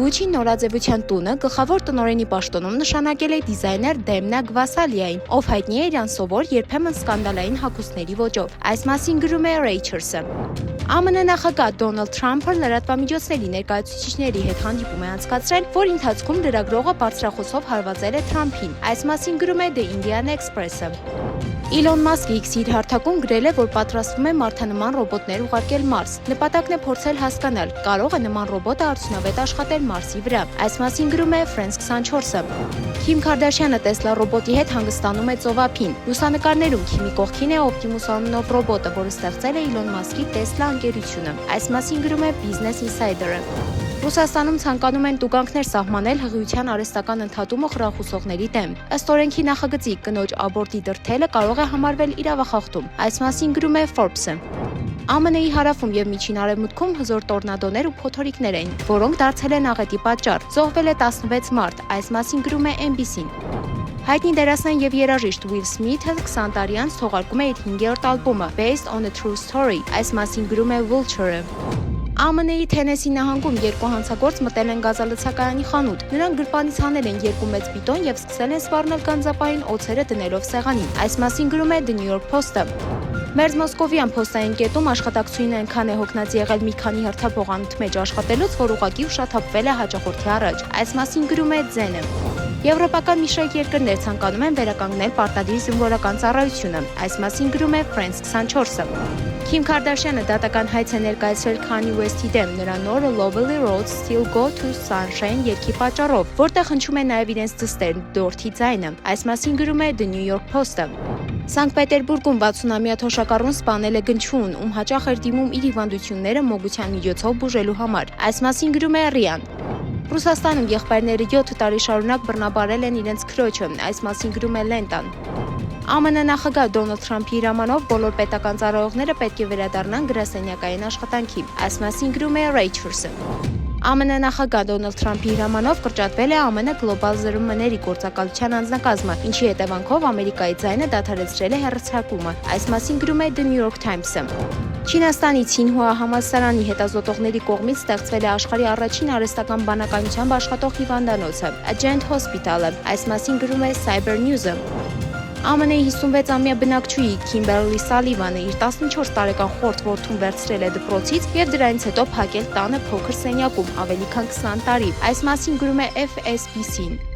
Gucci նորաձևության տունը գլխավոր տնօրենի պաշտոնում նշանակել է դիզայներ Դեմնա Գվասալիային, ով հայտնի է իր անսովոր երբեմն սկանդալային հագուստների ոճով։ Այս մասին գրում է Reuters-ը։ ԱՄՆ նախագահ Դոնալդ Թրամփը լրատվամիջոցների ներկայացուցիչների հետ հանդիպում է անցկացրել, որ ընթացքում լրագրողը բարձրախոսով հարվածել է Թրամփին։ Այս մասին գրում է The Indian Express-ը։ Իլոն Մասկը X-ի իր հարթակում գրել է, որ պատրաստվում է մարդանման ռոբոտներ ուղարկել Մարս։ Նպատակն է փորձել հասկանալ, կարող է նման ռոբոտը արդյունավետ աշխատել Մարսի վրա։ Այս մասին գրում է France 24-ը։ Քիմ Քարդաշյանը Տեսլա ռոբոտի հետ հանգստանում է ծովափին։ Լուսանկարներում Քիմի կողքին է Optimus անունով ռոբոտը, որը ստեղծել է Իլոն Մասկի Տեսլա ընկերությունը։ Այս մասին գրում է Business Insider-ը։ Ռուսաստանում ցանկանում են տուգանքներ սահմանել հղիության արհեստական ընդհատումը խրախուսողների դեմ։ Ըստ օրենքի նախագծի կնոջ աբորտի դրդելը կարող է համարվել իրավախախտում։ Այս մասին գրում է Forbes-ը։ ԱՄՆ-ի հարավում եւ միջին արևմուտքում հզոր տորնադոներ ու փոթորիկներ էին, որոնք դարձել են աղետի պատճառ։ Զոհվել է 16 մարդ։ Այս մասին գրում է NBC-ն։ Հայտնի դերասան եւ երաժիշտ Will Smith-ը 20 տարի անց թողարկում է իր 5-րդ ալբոմը Based on a True Story։ Այս մասին գրում է Vulture-ը։ ԱՄՆ-ի Թենեսի նահանգում երկու հանցագործ մտել են գազալցակայանի խանութ։ Նրանք գրպանից հանել են երկու մեծ բիտոն եւ սկսել են սպառնել գանձապային օձերը դնելով սեղանին։ Այս մասին գրում է The New York Post-ը։ Մերձ Մոսկովյան փոստային կետում աշխատակցուհին այնքան է հոգնած եղել մի քանի հերթափոխանութ մեջ աշխատելուց, որ ուղղակի ուշաթափվել է հաճախորդի առաջ։ Այս մասին գրում է Ձենը։ Եվրոպական մի շարք երկրներ ցանկանում են վերականգնել պարտադիր զինվորական ծառայությունը։ Այս մասին գրում է France 24-ը։ Քիմ Քարդաշյանը դատական հայց է ներկայացրել Kanye West-ի դեմ նրա նոր Lovely Roads Still Go to Sunshine երգի պատճառով, որտեղ հնչում է նաև իրենց դստեր Դորթի ձայնը։ Այս մասին գրում է The New York Post-ը։ Սանկտ Պետերբուրգում 60-ամյա թոշակառուն սպանել է գնչուն, ում հաճախ էր դիմում իր հիվանդությունները մոգության միջոցով բուժելու համար։ Այս մասին գրում է RIAN։ Ռուսաստանում եղբայրները 7 տարի շարունակ բռնաբարել են իրենց քրոջը։ Այս մասին գրում է Լենտան։ ԱՄՆ նախագահ Դոնալդ Թրամփի հրամանով բոլոր պետական ծառայողները պետք է վերադառնան գրասենյակային աշխատանքի։ Այս մասին գրում է Reuters-ը։ ԱՄՆ նախագահ Դոնալդ Թրամփի հրամանով կրճատվել է ԱՄՆ գլոբալ ԶՐՄ-ների գործակալության անձնակազմը, ինչի հետևանքով Ամերիկայի ձայնը դադարեցրել է հեռարձակումը։ Այս մասին գրում է The New York Times-ը։ Չինաստանի Ցինհուա համալսարանի հետազոտողների կողմից ստեղծվել է աշխարհի առաջին արհեստական բանականությամբ աշխատող հիվանդանոցը Agent Hospital-ը։ Այս մասին գրում է Cyber News-ը։ ԱՄՆ-ի 56-ամյա բնակչուհի Քիմբերլի Սալիվանը իր 14 տարեկան խորթ որդուն վերցրել է դպրոցից եւ դրանից հետո փակել տանը փոքր սենյակում ավելի քան 20 տարի։ Այս մասին գրում է FSBC-ն։